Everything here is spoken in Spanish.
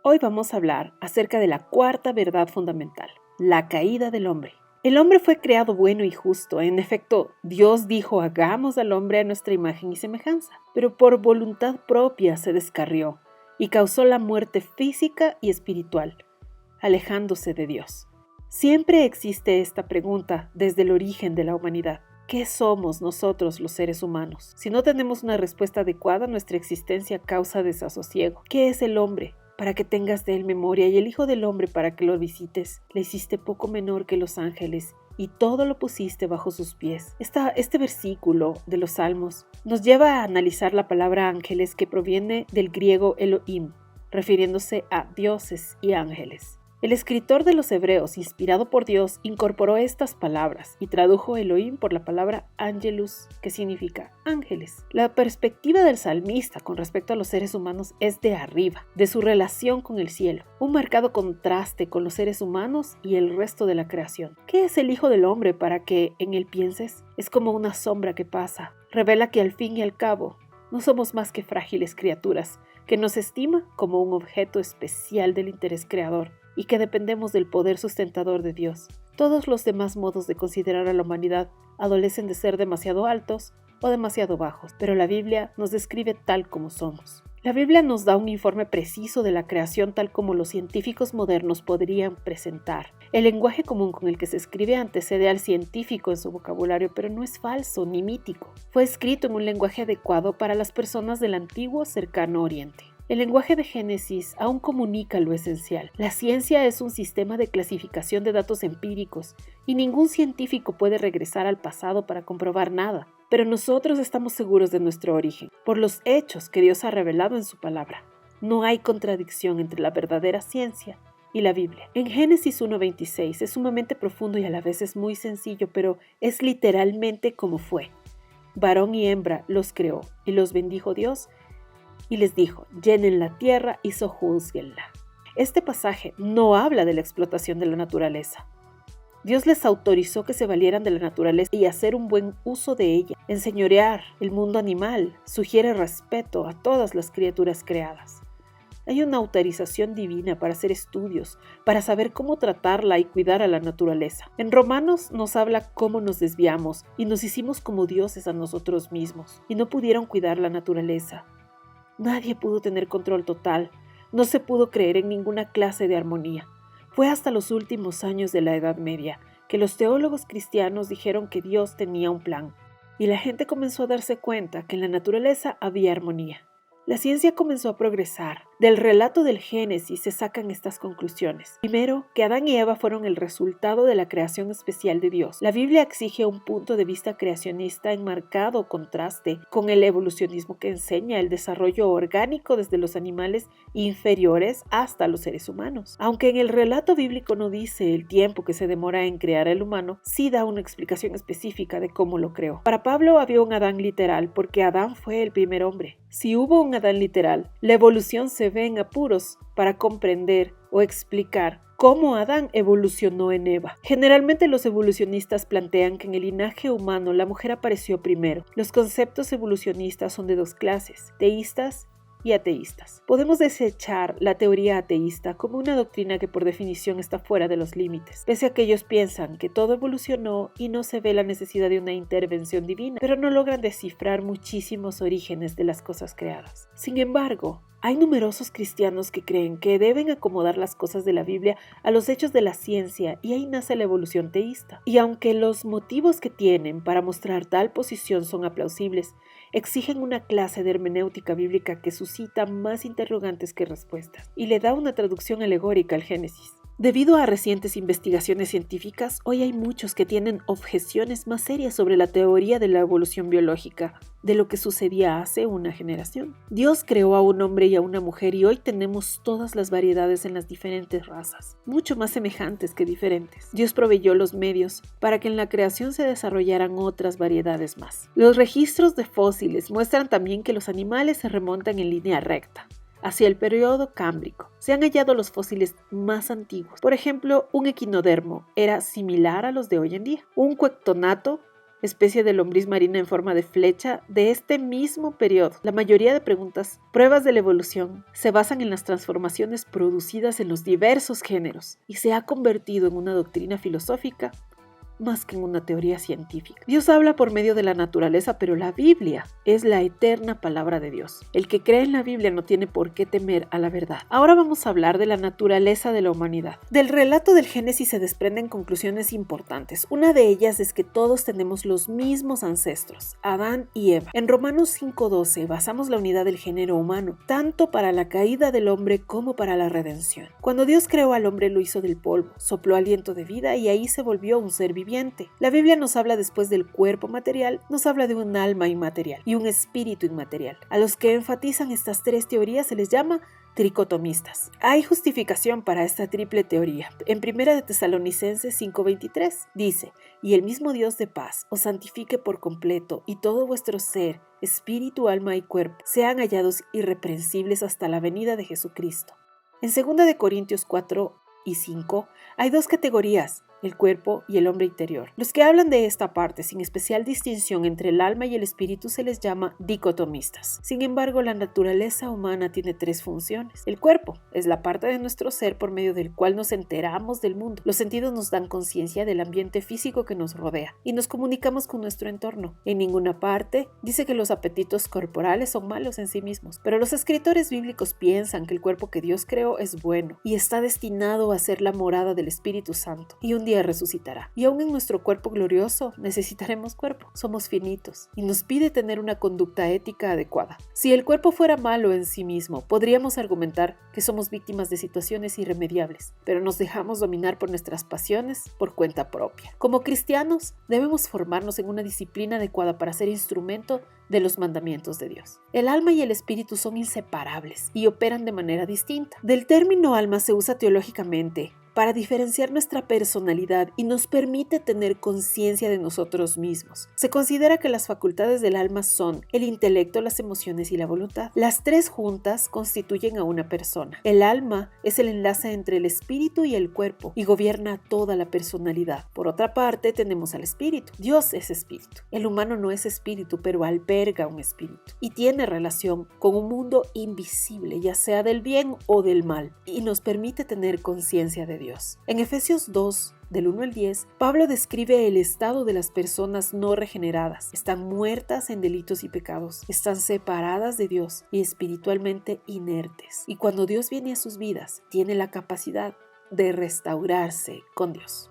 Hoy vamos a hablar acerca de la cuarta verdad fundamental, la caída del hombre. El hombre fue creado bueno y justo. En efecto, Dios dijo, hagamos al hombre a nuestra imagen y semejanza. Pero por voluntad propia se descarrió y causó la muerte física y espiritual, alejándose de Dios. Siempre existe esta pregunta desde el origen de la humanidad. ¿Qué somos nosotros los seres humanos? Si no tenemos una respuesta adecuada, nuestra existencia causa desasosiego. ¿Qué es el hombre? Para que tengas de él memoria, y el Hijo del Hombre para que lo visites. Le hiciste poco menor que los ángeles, y todo lo pusiste bajo sus pies. Este versículo de los Salmos nos lleva a analizar la palabra ángeles, que proviene del griego Elohim, refiriéndose a dioses y ángeles. El escritor de los Hebreos, inspirado por Dios, incorporó estas palabras y tradujo Elohim por la palabra angelus, que significa ángeles. La perspectiva del salmista con respecto a los seres humanos es de arriba, de su relación con el cielo, un marcado contraste con los seres humanos y el resto de la creación. ¿Qué es el Hijo del Hombre para que en él pienses? Es como una sombra que pasa. Revela que al fin y al cabo no somos más que frágiles criaturas, que nos estima como un objeto especial del interés creador, y que dependemos del poder sustentador de Dios. Todos los demás modos de considerar a la humanidad adolecen de ser demasiado altos o demasiado bajos, pero la Biblia nos describe tal como somos. La Biblia nos da un informe preciso de la creación tal como los científicos modernos podrían presentar. El lenguaje común con el que se escribe antecede al científico en su vocabulario, pero no es falso ni mítico. Fue escrito en un lenguaje adecuado para las personas del antiguo cercano Oriente. El lenguaje de Génesis aún comunica lo esencial. La ciencia es un sistema de clasificación de datos empíricos y ningún científico puede regresar al pasado para comprobar nada. Pero nosotros estamos seguros de nuestro origen, por los hechos que Dios ha revelado en su palabra. No hay contradicción entre la verdadera ciencia y la Biblia. En Génesis 1:26 es sumamente profundo y a la vez es muy sencillo, pero es literalmente como fue. Varón y hembra los creó y los bendijo Dios, y les dijo, llenen la tierra y sojúzguenla. Este pasaje no habla de la explotación de la naturaleza. Dios les autorizó que se valieran de la naturaleza y hacer un buen uso de ella. Enseñorear el mundo animal sugiere respeto a todas las criaturas creadas. Hay una autorización divina para hacer estudios, para saber cómo tratarla y cuidar a la naturaleza. En Romanos nos habla cómo nos desviamos y nos hicimos como dioses a nosotros mismos y no pudieron cuidar la naturaleza. Nadie pudo tener control total, no se pudo creer en ninguna clase de armonía. Fue hasta los últimos años de la Edad Media que los teólogos cristianos dijeron que Dios tenía un plan, y la gente comenzó a darse cuenta que en la naturaleza había armonía. La ciencia comenzó a progresar. Del relato del Génesis se sacan estas conclusiones. Primero, que Adán y Eva fueron el resultado de la creación especial de Dios. La Biblia exige un punto de vista creacionista en marcado contraste con el evolucionismo que enseña el desarrollo orgánico desde los animales inferiores hasta los seres humanos. Aunque en el relato bíblico no dice el tiempo que se demora en crear al humano, sí da una explicación específica de cómo lo creó. Para Pablo había un Adán literal porque Adán fue el primer hombre. Si hubo un Adán literal, la evolución se ve en apuros para comprender o explicar cómo Adán evolucionó en Eva. Generalmente los evolucionistas plantean que en el linaje humano la mujer apareció primero. Los conceptos evolucionistas son de dos clases, teístas y ateístas. Podemos desechar la teoría ateísta como una doctrina que por definición está fuera de los límites, pese a que ellos piensan que todo evolucionó y no se ve la necesidad de una intervención divina, pero no logran descifrar muchísimos orígenes de las cosas creadas. Sin embargo, hay numerosos cristianos que creen que deben acomodar las cosas de la Biblia a los hechos de la ciencia y ahí nace la evolución teísta. Y aunque los motivos que tienen para mostrar tal posición son aplausibles, exigen una clase de hermenéutica bíblica que suscita más interrogantes que respuestas y le da una traducción alegórica al Génesis. Debido a recientes investigaciones científicas, hoy hay muchos que tienen objeciones más serias sobre la teoría de la evolución biológica de lo que sucedía hace una generación. Dios creó a un hombre y a una mujer y hoy tenemos todas las variedades en las diferentes razas, mucho más semejantes que diferentes. Dios proveyó los medios para que en la creación se desarrollaran otras variedades más. Los registros de fósiles muestran también que los animales se remontan en línea recta hacia el periodo cámbrico. Se han hallado los fósiles más antiguos. Por ejemplo, un equinodermo era similar a los de hoy en día. Un cuectonato especie de lombriz marina en forma de flecha de este mismo periodo. La mayoría de preguntas, pruebas de la evolución, se basan en las transformaciones producidas en los diversos géneros y se ha convertido en una doctrina filosófica más que en una teoría científica. Dios habla por medio de la naturaleza, pero la Biblia es la eterna palabra de Dios. El que cree en la Biblia no tiene por qué temer a la verdad. Ahora vamos a hablar de la naturaleza de la humanidad. Del relato del Génesis se desprenden conclusiones importantes. Una de ellas es que todos tenemos los mismos ancestros, Adán y Eva. En Romanos 5:12 basamos la unidad del género humano, tanto para la caída del hombre como para la redención. Cuando Dios creó al hombre, lo hizo del polvo, sopló aliento de vida y ahí se volvió un ser viviente. La Biblia nos habla después del cuerpo material, nos habla de un alma inmaterial y un espíritu inmaterial. A los que enfatizan estas tres teorías se les llama tricotomistas. Hay justificación para esta triple teoría. En 1 de Tesalonicenses 5:23 dice: y el mismo Dios de paz os santifique por completo, y todo vuestro ser, espíritu, alma y cuerpo sean hallados irreprensibles hasta la venida de Jesucristo. En 2 de Corintios 4:5 hay dos categorías: el cuerpo y el hombre interior. Los que hablan de esta parte sin especial distinción entre el alma y el espíritu se les llama dicotomistas. Sin embargo, la naturaleza humana tiene tres funciones. El cuerpo es la parte de nuestro ser por medio del cual nos enteramos del mundo. Los sentidos nos dan conciencia del ambiente físico que nos rodea y nos comunicamos con nuestro entorno. En ninguna parte dice que los apetitos corporales son malos en sí mismos, pero los escritores bíblicos piensan que el cuerpo que Dios creó es bueno y está destinado a ser la morada del Espíritu Santo, y un día resucitará. Y aún en nuestro cuerpo glorioso necesitaremos cuerpo. Somos finitos y nos pide tener una conducta ética adecuada. Si el cuerpo fuera malo en sí mismo, podríamos argumentar que somos víctimas de situaciones irremediables, pero nos dejamos dominar por nuestras pasiones por cuenta propia. Como cristianos, debemos formarnos en una disciplina adecuada para ser instrumento de los mandamientos de Dios. El alma y el espíritu son inseparables y operan de manera distinta. Del término alma se usa teológicamente para diferenciar nuestra personalidad y nos permite tener conciencia de nosotros mismos. Se considera que las facultades del alma son el intelecto, las emociones y la voluntad. Las tres juntas constituyen a una persona. El alma es el enlace entre el espíritu y el cuerpo y gobierna toda la personalidad. Por otra parte, tenemos al espíritu. Dios es espíritu. El humano no es espíritu, pero alberga un espíritu y tiene relación con un mundo invisible, ya sea del bien o del mal, y nos permite tener conciencia de Dios. En Efesios 2, del 1 al 10, Pablo describe el estado de las personas no regeneradas. Están muertas en delitos y pecados, están separadas de Dios y espiritualmente inertes. Y cuando Dios viene a sus vidas, tiene la capacidad de restaurarse con Dios.